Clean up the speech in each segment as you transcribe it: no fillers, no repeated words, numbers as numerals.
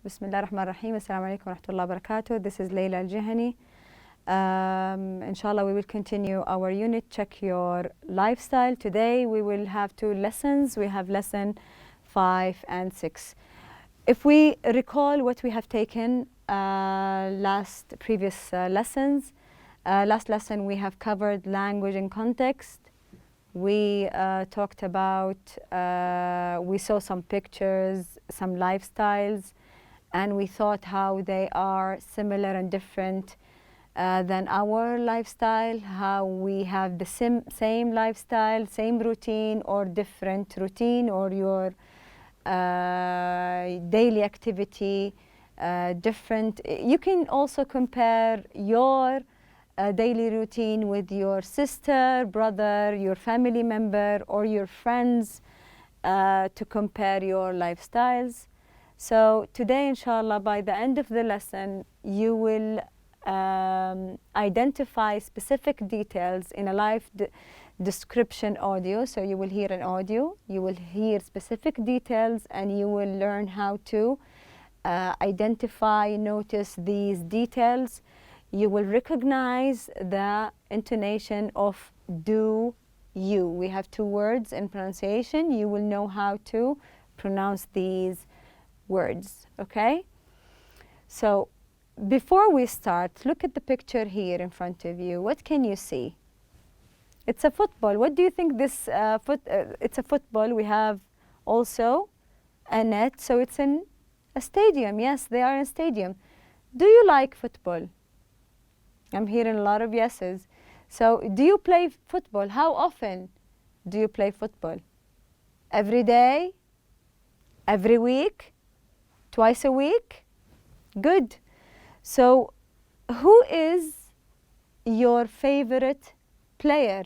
بسم الله الرحمن الرحيم. السلام عليكم ورحمة الله وبركاته. This is Layla Al-Jihani. Inshallah, we will continue our unit, Check Your Lifestyle. Today, we will have 2 lessons. We have lesson 5 and 6. If we recall what we have taken previous lessons, last lesson we have covered language and context. We talked about, we saw some pictures, some lifestyles, and we thought how they are similar and different than our lifestyle, how we have the same lifestyle, same routine, or different routine, or your daily activity different. You can also compare your daily routine with your sister, brother, your family member, or your friends to compare your lifestyles. So today, inshallah, by the end of the lesson, you will identify specific details in a live description audio. So you will hear an audio, you will hear specific details, and you will learn how to identify, notice these details. You will recognize the intonation of do, you. We have 2 words in pronunciation. You will know how to pronounce these words, okay? So before we start, look at the picture here in front of you. What can you see? It's a football. What do you think this it's a football. We have also a net, so it's in a stadium. Yes, they are in a stadium. Do you like football? I'm hearing a lot of yeses. So do you play football? How often do you play football? Every day? Every week? Twice a week? Good. So who is your favorite player?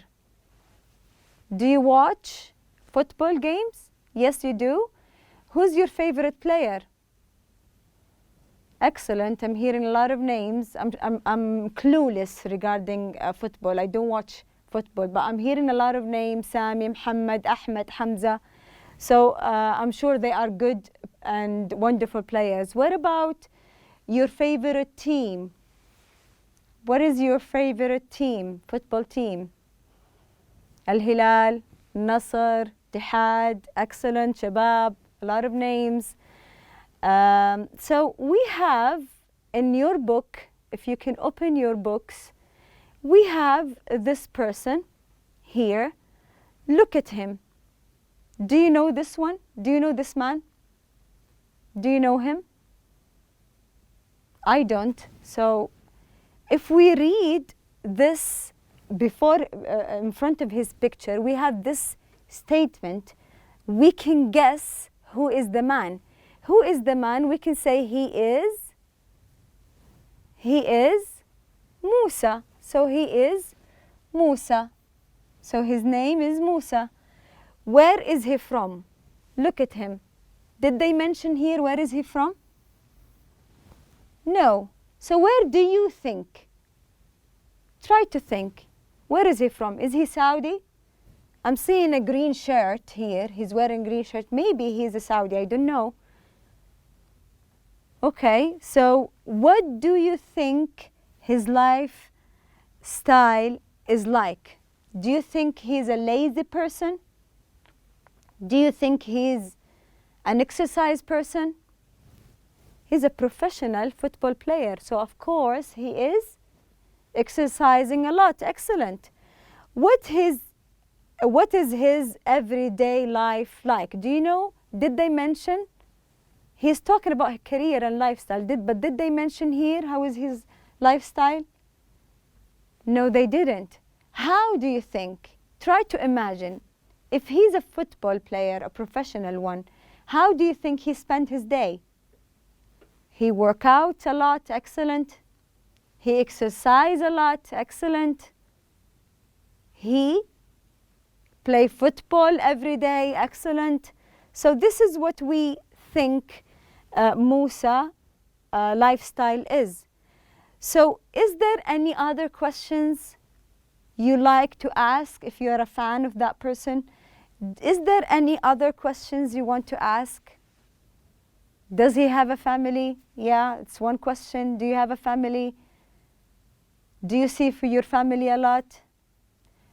Do you watch football games? Yes, you do. Who's your favorite player? Excellent. I'm hearing a lot of names. I'm clueless regarding football. I don't watch football, but I'm hearing a lot of names: Sami, Muhammad, Ahmed, Hamza. So I'm sure they are good and wonderful players. What about your favorite team? What is your favorite team, football team? Al-Hilal, Nasr, Tihad, excellent, Shabab, a lot of names. So we have in your book, if you can open your books, we have this person here. Look at him. Do you know this one? Do you know this man? Do you know him? I don't. So if we read this before, in front of his picture, we have this statement. We can guess who is the man. Who is the man? We can say he is Musa. So he is Musa. So his name is Musa. Where is he from? Look at him. Did they mention here where is he from? No. So where do you think? Try to think. Where is he from? Is he Saudi? I'm seeing a green shirt here. He's wearing a green shirt. Maybe he's a Saudi. I don't know. Okay, so what do you think his lifestyle is like? Do you think he's a lazy person? Do you think he's an exercise person? He's a professional football player, so of course he is exercising a lot. Excellent. What is his everyday life like? Do you know? Did they mention? He's talking about career and lifestyle. But did they mention here how is his lifestyle? No, they didn't. How do you think? Try to imagine. If he's a football player, a professional one, how do you think he spent his day? He work out a lot. Excellent. He exercise a lot. Excellent. He play football every day. Excellent. So this is what we think Musa lifestyle is. So is there any other questions you like to ask if you're a fan of that person? Is there any other questions you want to ask? Does he have a family? Yeah, it's one question. Do you have a family? Do you see for your family a lot?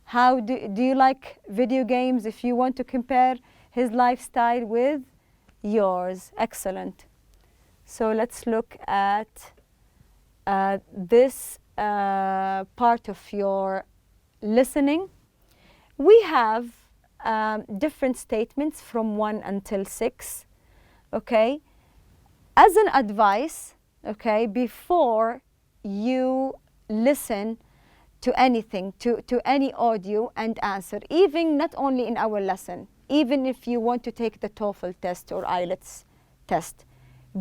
How do you like video games? If you want to compare his lifestyle with yours. Excellent. So let's look at this part of your listening. We have different statements from 1 until 6. Okay? As an advice, okay, before you listen to anything, to any audio and answer, even not only in our lesson, even if you want to take the TOEFL test or IELTS test,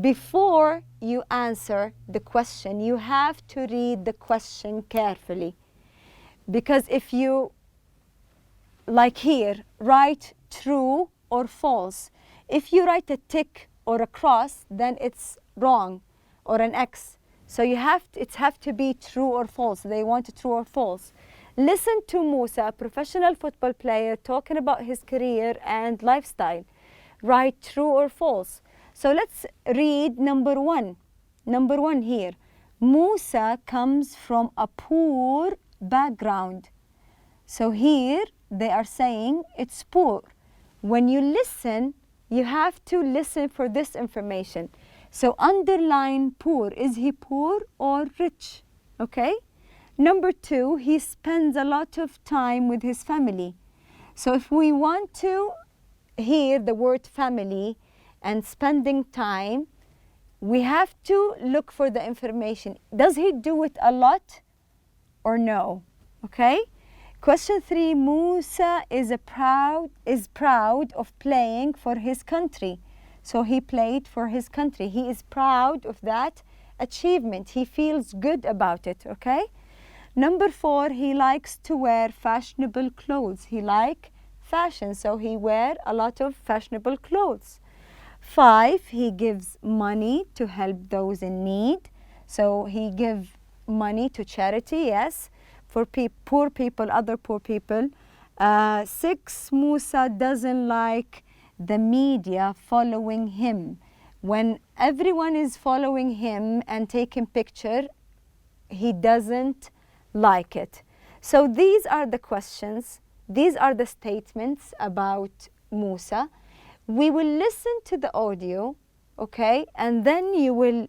before you answer the question, you have to read the question carefully. Because if you, like here, write true or false, if you write a tick or a cross, then it's wrong, or an X. So it have to be true or false. They want true or false. Listen to Musa, a professional football player, talking about his career and lifestyle. Write true or false. So let's read number 1. Number 1 here. Musa comes from a poor background. So here they are saying it's poor. When you listen, you have to listen for this information. So underline poor. Is he poor or rich? Okay? Number 2, he spends a lot of time with his family. So if we want to hear the word family and spending time, we have to look for the information. Does he do it a lot or no? Okay? Question 3, Musa is proud of playing for his country. So he played for his country. He is proud of that achievement. He feels good about it, okay? Number 4, he likes to wear fashionable clothes. He likes fashion, so he wears a lot of fashionable clothes. 5, he gives money to help those in need. So he gives money to charity, yes, for poor people, other poor people. 6, Musa doesn't like the media following him. When everyone is following him and taking picture, he doesn't like it. So these are the questions. These are the statements about Musa. We will listen to the audio, okay, and then you will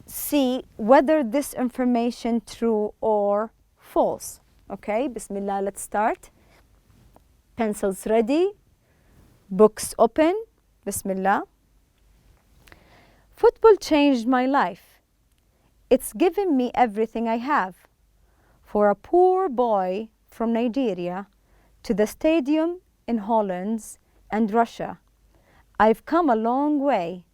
see whether this information true or false. Okay, Bismillah, let's start. Pencils ready, books open, Bismillah. Football changed my life. It's given me everything I have. For a poor boy from Nigeria to the stadium in Holland and Russia, I've come a long way.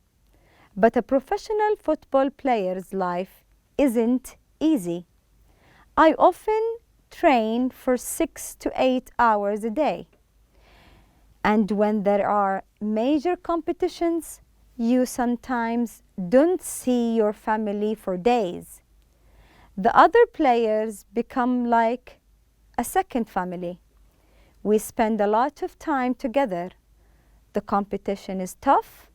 But a professional football player's life isn't easy. I often train for 6 to 8 hours a day. And when there are major competitions, you sometimes don't see your family for days. The other players become like a second family. We spend a lot of time together. The competition is tough.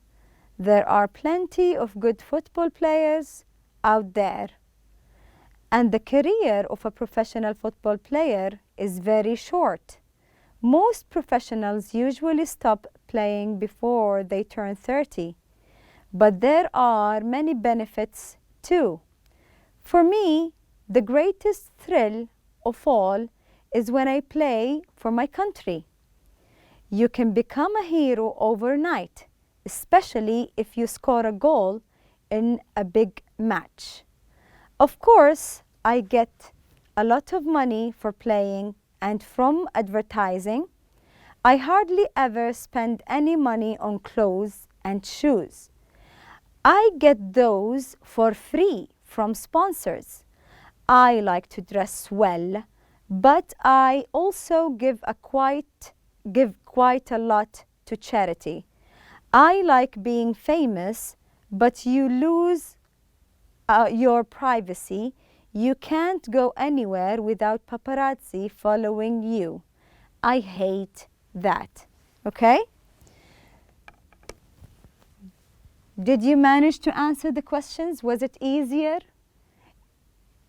There are plenty of good football players out there. And the career of a professional football player is very short. Most professionals usually stop playing before they turn 30. But there are many benefits too. For me, the greatest thrill of all is when I play for my country. You can become a hero overnight, especially if you score a goal in a big match. Of course, I get a lot of money for playing and from advertising. I hardly ever spend any money on clothes and shoes. I get those for free from sponsors. I like to dress well, but I also give quite a lot to charity. I like being famous, but you lose your privacy. You can't go anywhere without paparazzi following you. I hate that. Okay? Did you manage to answer the questions? Was it easier?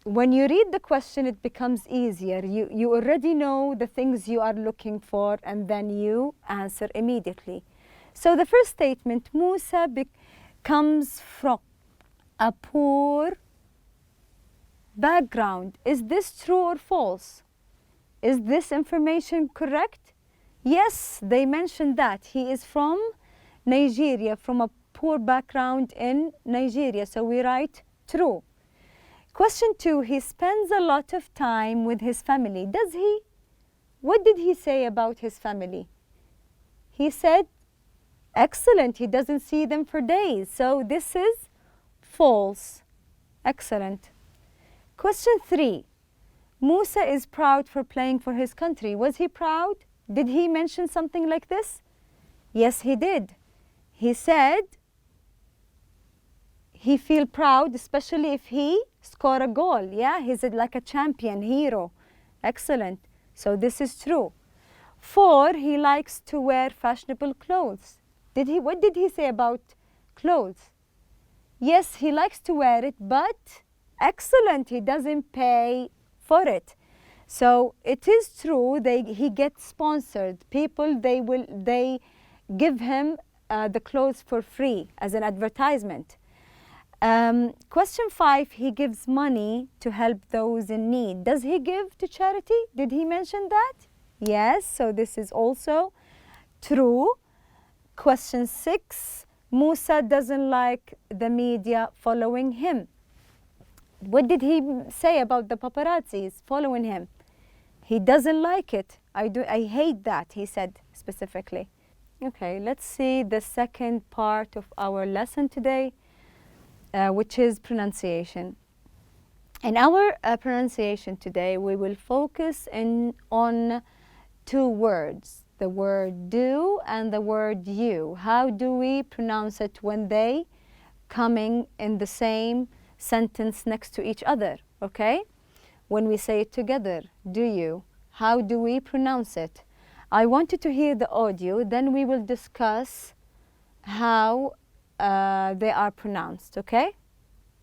When you read the question, it becomes easier. You already know the things you are looking for, and then you answer immediately. So the first statement, Musa comes from a poor background. Is this true or false? Is this information correct? Yes, they mentioned that. He is from Nigeria, from a poor background in Nigeria. So we write true. Question 2, he spends a lot of time with his family. Does he? What did he say about his family? He said, excellent, he doesn't see them for days. So this is false. Excellent. Question 3, Musa is proud for playing for his country. Was he proud? Did he mention something like this? Yes, he did. He said he feel proud, especially if he score a goal. Yeah, he's like a champion, hero. Excellent. So this is true. 4, he likes to wear fashionable clothes. What did he say about clothes? Yes, he likes to wear it, but excellent, he doesn't pay for it. So it is true, he gets sponsored. People, they give him the clothes for free as an advertisement. Question 5, he gives money to help those in need. Does he give to charity? Did he mention that? Yes, so this is also true. Question 6, Musa doesn't like the media following him. What did he say about the paparazzis following him? He doesn't like it. I hate that, he said specifically. Okay, let's see the second part of our lesson today, which is pronunciation. In our pronunciation today, we will focus on 2 words, the word do and the word you. How do we pronounce it when they coming in the same sentence next to each other, okay? When we say it together, do you, how do we pronounce it? I want you to hear the audio, then we will discuss how they are pronounced, okay?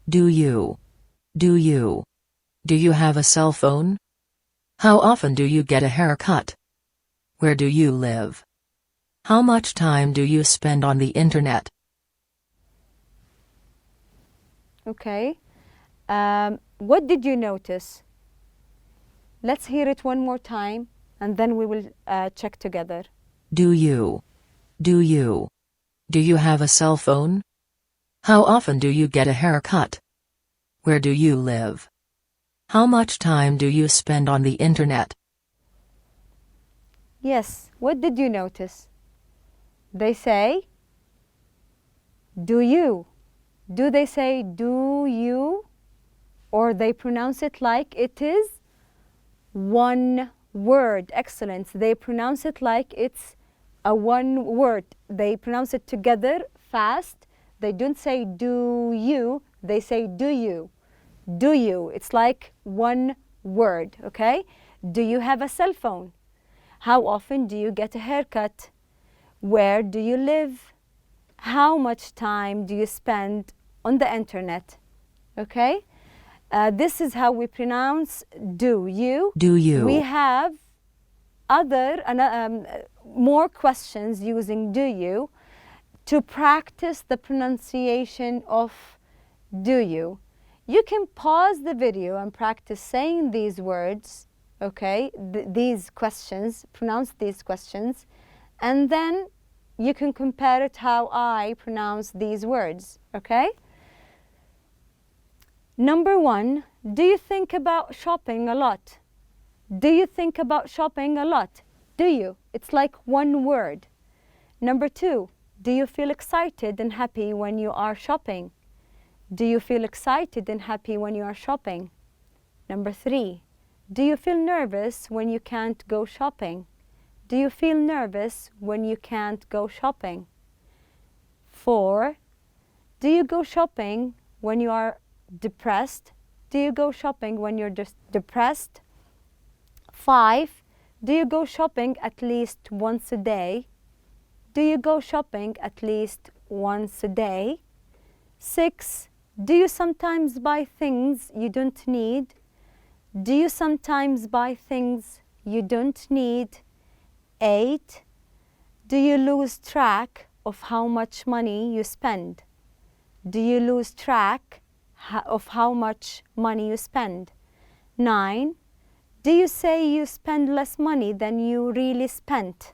Do you? Do you? Do you have a cell phone? How often do you get a haircut? Where do you live? How much time do you spend on the internet? Okay. What did you notice? Let's hear it one more time, and then we will check together. Do you? Do you? Do you have a cell phone? How often do you get a haircut? Where do you live? How much time do you spend on the internet? Yes, what did you notice? They say, do you? Do they say do you? Or they pronounce it like it is one word. Excellent. They pronounce it like it's a one word. They pronounce it together fast. They don't say do you, they say do you. Do you. It's like one word, okay? Do you have a cell phone? How often do you get a haircut? Where do you live? How much time do you spend on the internet? Okay? This is how we pronounce do you. Do you? We have more questions using do you to practice the pronunciation of do you. You can pause the video and practice saying these words, okay, these questions, pronounce these questions, and then you can compare it how I pronounce these words, okay? Number 1, do you think about shopping a lot? Do you think about shopping a lot? Do you? It's like one word. Number 2, do you feel excited and happy when you are shopping? Do you feel excited and happy when you are shopping? Number 3, do you feel nervous when you can't go shopping? Do you feel nervous when you can't go shopping? 4, do you go shopping when you are depressed? Do you go shopping when you're depressed? 5, do you go shopping at least once a day? Do you go shopping at least once a day? 6. Do you sometimes buy things you don't need? Do you sometimes buy things you don't need? 8. Do you lose track of how much money you spend? Do you lose track of how much money you spend? 9. Do you say you spend less money than you really spent?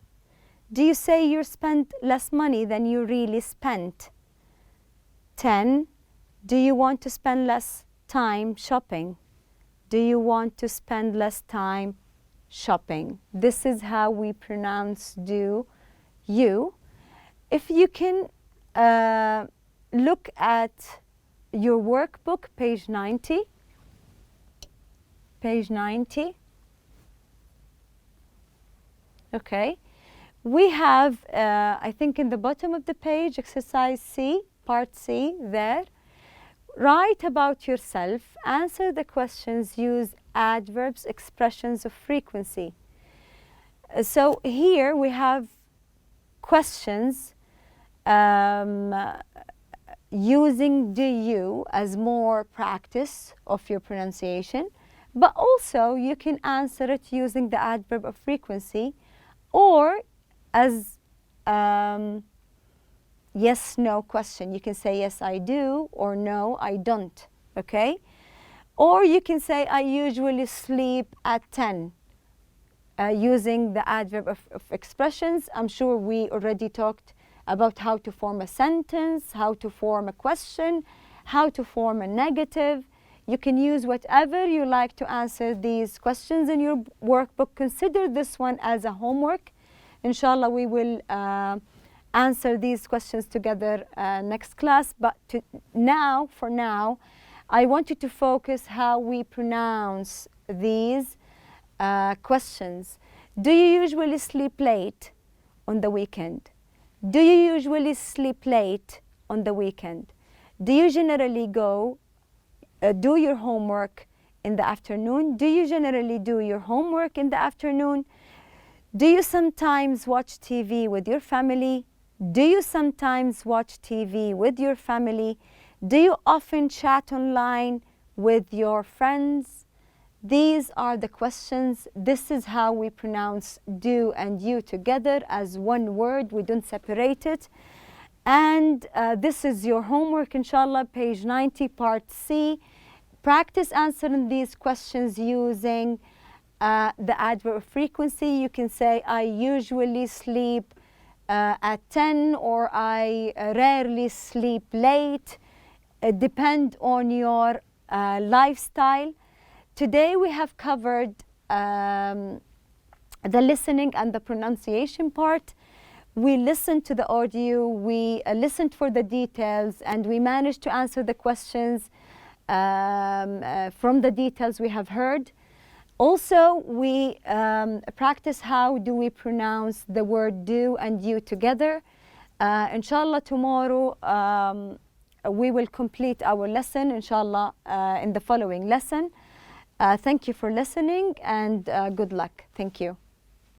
Do you say you spend less money than you really spent? 10. Do you want to spend less time shopping? Do you want to spend less time shopping? This is how we pronounce do, you. If you can look at your workbook, page 90. Page 90. Okay. We have, I think in the bottom of the page, exercise C, part C, there. Write about yourself, answer the questions, use adverbs, expressions of frequency. So here we have questions using do you as more practice of your pronunciation, but also you can answer it using the adverb of frequency or as yes, no question. You can say yes, I do, or no, I don't, okay? Or you can say I usually sleep at 10 using the adverb of expressions. I'm sure we already talked about how to form a sentence, how to form a question, how to form a negative. You can use whatever you like to answer these questions in your workbook. Consider this one as a homework. Inshallah, we will answer these questions together next class. But for now, I want you to focus how we pronounce these questions. Do you usually sleep late on the weekend? Do you usually sleep late on the weekend? Do you generally go do your homework in the afternoon? Do you generally do your homework in the afternoon? Do you sometimes watch TV with your family? Do you sometimes watch TV with your family? Do you often chat online with your friends? These are the questions. This is how we pronounce do and you together as one word. We don't separate it. And this is your homework, inshallah, page 90, part C. Practice answering these questions using the adverb of frequency. You can say, I usually sleep at 10, or I rarely sleep late. Depend on your lifestyle. Today we have covered the listening and the pronunciation part. We listened to the audio, we listened for the details, and we managed to answer the questions from the details we have heard. Also, we practice how do we pronounce the word do and you together. Inshallah, tomorrow we will complete our lesson, inshallah, in the following lesson. Thank you for listening, and good luck. Thank you.